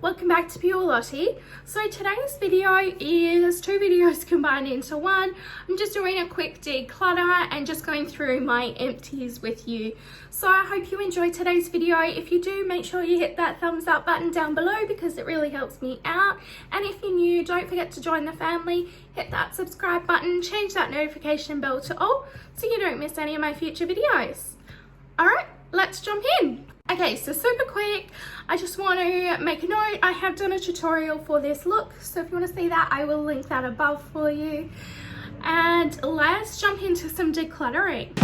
welcome back to Pure Lottie. So today's video is two videos combined into one. I'm just doing a quick declutter and just going through my empties with you. So I hope you enjoyed today's video. If you do, make sure you hit that thumbs up button down below because it really helps me out. And if you're new, don't forget to join the family. Hit that subscribe button, change that notification bell to all so you don't miss any of my future videos. Alright, let's jump in. Okay, so super quick, I just want to make a note. I have done a tutorial for this look, so if you want to see that, I will link that above for you. And let's jump into some decluttering.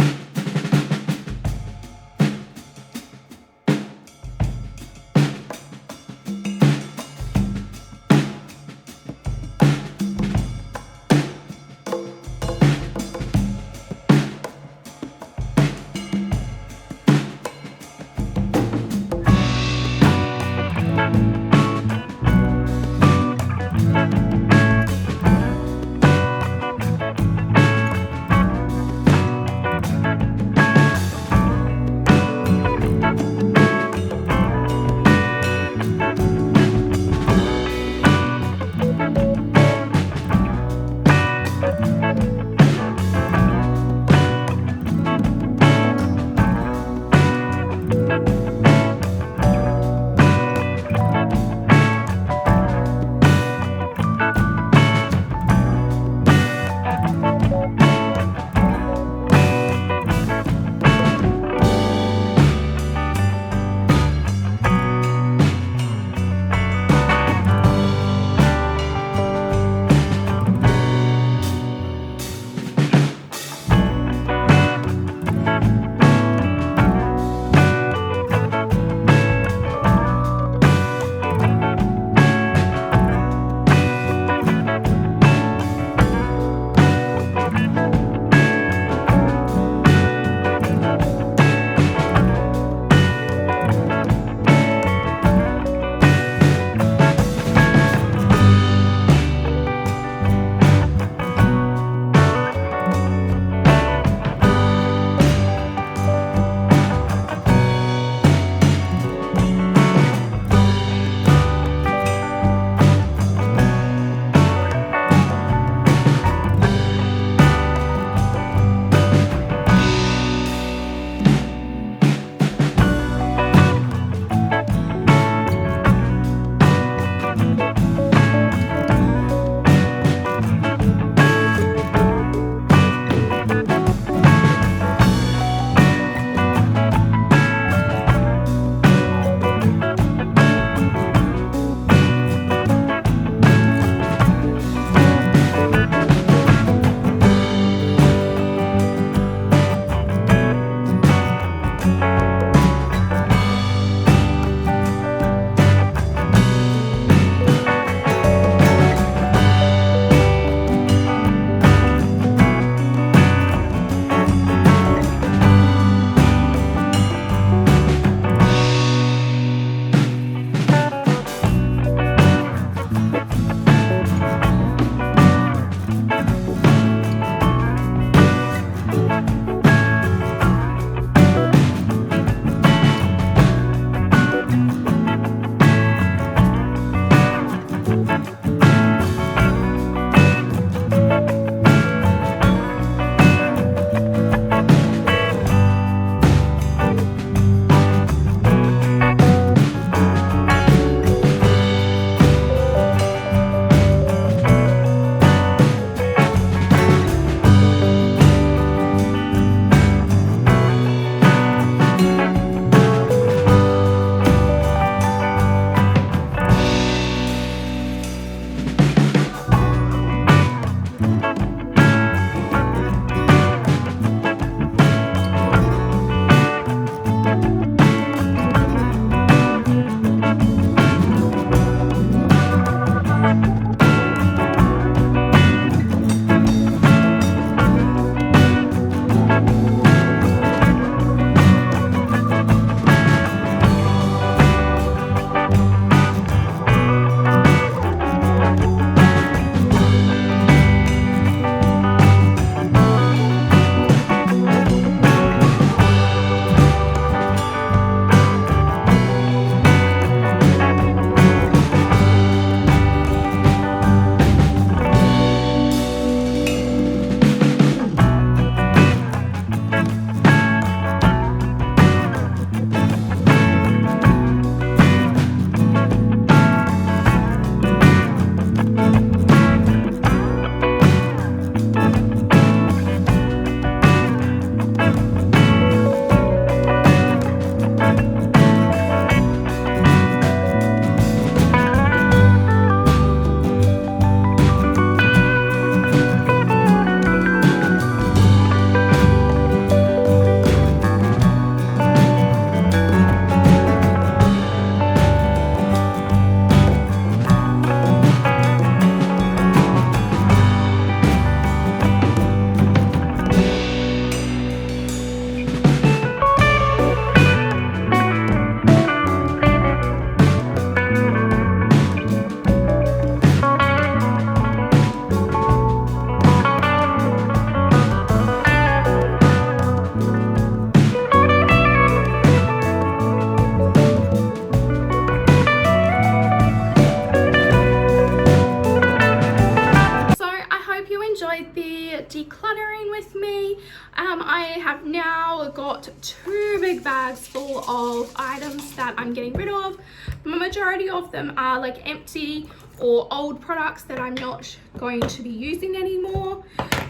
enjoyed the decluttering with me. I have now got 2 big bags full of items that I'm getting rid of. The majority of them are like empty or old products that I'm not going to be using anymore.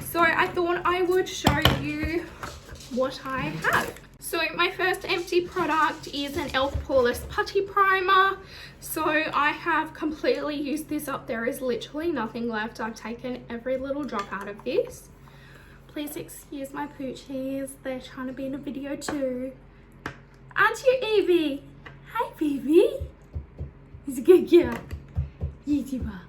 So I thought I would show you what I have. So my first empty product is an e.l.f. Poreless Putty Primer. So I have completely used this up. There is literally nothing left. I've taken every little drop out of this. Please excuse my poochies. They're trying to be in a video too. Aren't you, Evie? Hi, baby. He's a good girl. YouTuber.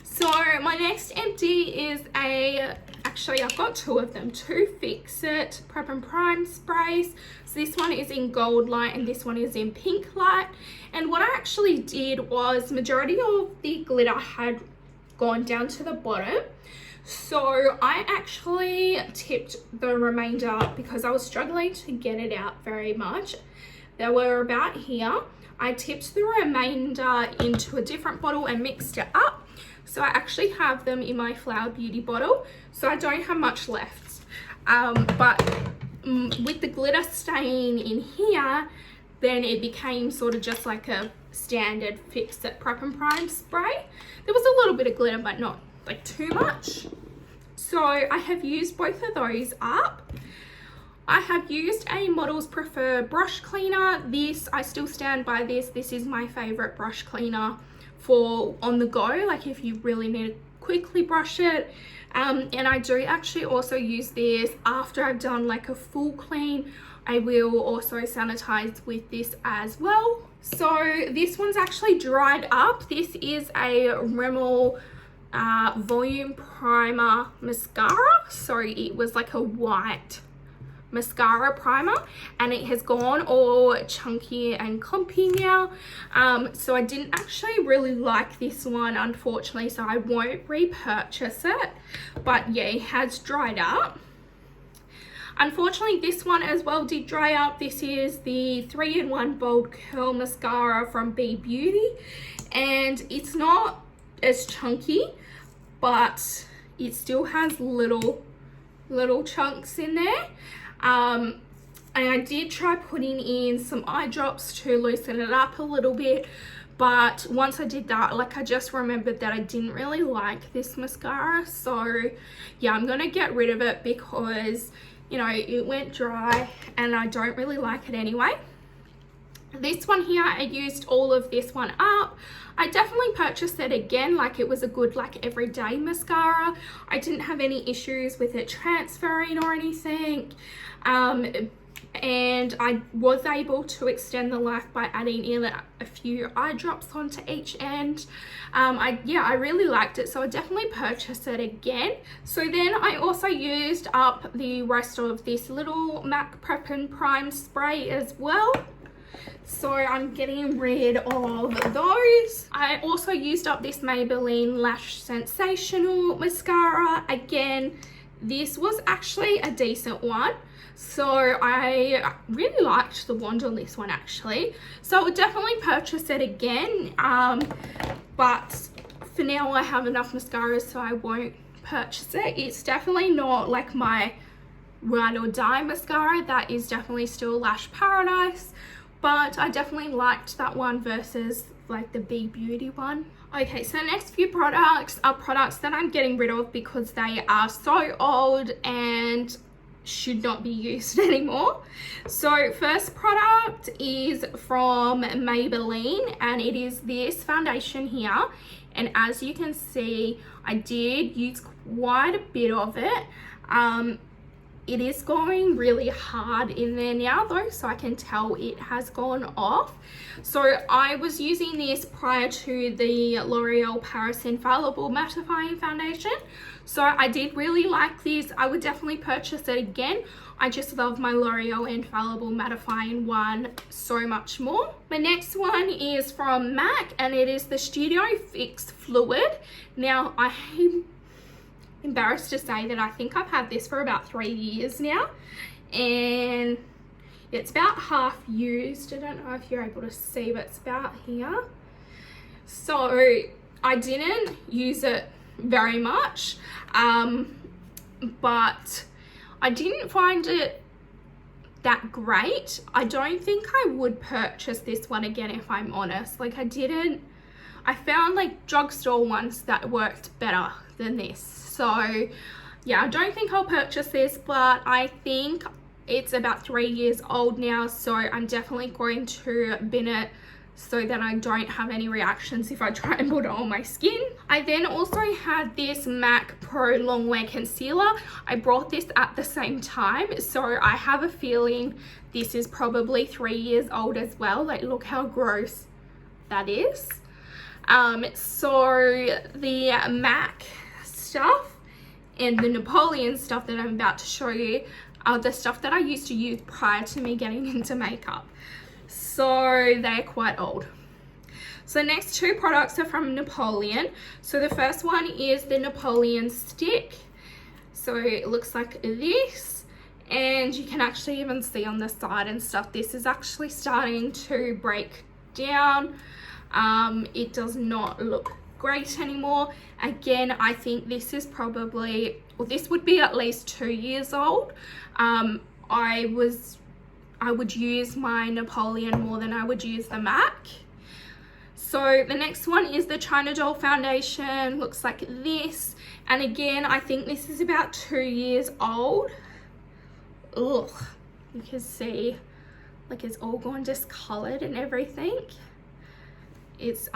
So my next empty is actually I've got 2 of them, 2 Fix It Prep and Prime sprays. So this one is in Gold Light and this one is in Pink Light. And what I actually did was majority of the glitter had gone down to the bottom. So I actually tipped the remainder because I was struggling to get it out very much. They were about here. I tipped the remainder into a different bottle and mixed it up. So I actually have them in my Flower Beauty bottle. So I don't have much left. But with the glitter staying in here, then it became sort of just like a standard Fix It Prep and Prime spray. There was a little bit of glitter, but not like too much. So I have used both of those up. I have used a Models Prefer brush cleaner. This, I still stand by this. This is my favorite brush cleaner for on the go, like if you really need to quickly brush it. And I do actually also use this after I've done like a full clean. I will also sanitize with this as well. So this one's actually dried up. This is a Rimmel Volume Primer Mascara. So it was like a white mascara primer and it has gone all chunky and clumpy now. So I didn't actually really like this one, unfortunately, so I won't repurchase it. But yeah, it has dried up. Unfortunately, this one as well did dry up. This is the 3-in-1 Bold Curl Mascara from Be Beauty, and it's not as chunky, but it still has little chunks in there. And I did try putting in some eye drops to loosen it up a little bit, but once I did that, like I just remembered that I didn't really like this mascara. So yeah, I'm gonna get rid of it because, you know, it went dry and I don't really like it anyway. This one here, I used all of this one up. I definitely purchased it again, like it was a good like everyday mascara. I didn't have any issues with it transferring or anything. And I was able to extend the life by adding in a few eye drops onto each end. I really liked it, so I definitely purchased it again. So then I also used up the rest of this little MAC Prep and Prime spray as well. So I'm getting rid of those. I also used up this Maybelline Lash Sensational mascara. Again, this was actually a decent one. So I really liked the wand on this one actually. So I would definitely purchase it again. But for now I have enough mascaras, so I won't purchase it. It's definitely not like my ride or die mascara. That is definitely still Lash Paradise. But I definitely liked that one versus like the Be Beauty one. Okay, so the next few products are products that I'm getting rid of because they are so old and should not be used anymore. So first product is from Maybelline and it is this foundation here. And as you can see, I did use quite a bit of it. It is going really hard in there now though, so I can tell it has gone off. So I was using this prior to the L'Oreal Paris Infallible Mattifying Foundation. So I did really like this. I would definitely purchase it again. I just love my L'Oreal Infallible Mattifying one so much more. My next one is from MAC and it is the Studio Fix Fluid. Now I'm embarrassed to say that I think I've had this for about 3 years now and it's about half used. I don't know if you're able to see, but it's about here. So I didn't use it very much, but I didn't find it that great. I don't think I would purchase this one again, if I'm honest. Like, I found like drugstore ones that worked better than this. So yeah, I don't think I'll purchase this, but I think it's about 3 years old now, so I'm definitely going to bin it so that I don't have any reactions if I try and put it on my skin. I then also had this MAC Pro Longwear Concealer. I brought this at the same time, so I have a feeling this is probably 3 years old as well. Like, look how gross that is. So the MAC stuff and the Napoleon stuff that I'm about to show you are the stuff that I used to use prior to me getting into makeup. So they're quite old. So the next two products are from Napoleon. So the first one is the Napoleon stick. So it looks like this, and you can actually even see on the side and stuff, this is actually starting to break down. It does not look great anymore. Again, I think this is probably, well, this would be at least 2 years old. I would use my Napoleon more than I would use the MAC. So the next one is the China Doll foundation. Looks like this, and again, I think this is about 2 years old. Ugh, you can see like it's all gone discolored and everything. It's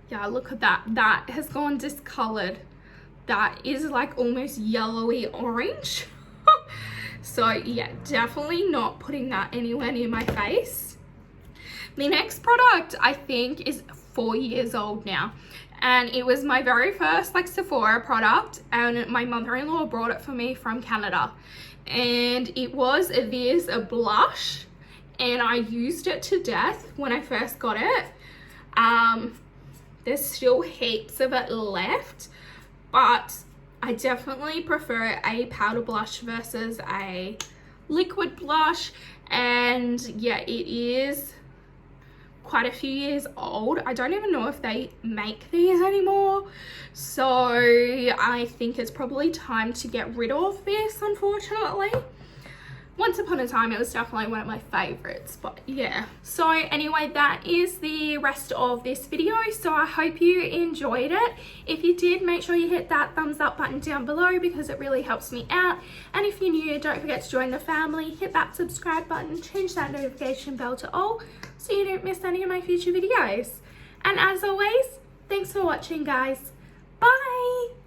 yeah, look at that, that has gone discolored. That is like almost yellowy orange. So yeah, definitely not putting that anywhere near my face. The next product I think is 4 years old now, and it was my very first like Sephora product, and my mother-in-law brought it for me from Canada, and it was this blush, and I used it to death when I first got it. There's still heaps of it left, but I definitely prefer a powder blush versus a liquid blush. And yeah, it is quite a few years old. I don't even know if they make these anymore, so I think it's probably time to get rid of this, unfortunately. Once upon a time, it was definitely one of my favorites, but yeah. So anyway, that is the rest of this video. So I hope you enjoyed it. If you did, make sure you hit that thumbs up button down below because it really helps me out. And if you're new, don't forget to join the family. Hit that subscribe button, change that notification bell to all so you don't miss any of my future videos. And as always, thanks for watching, guys. Bye!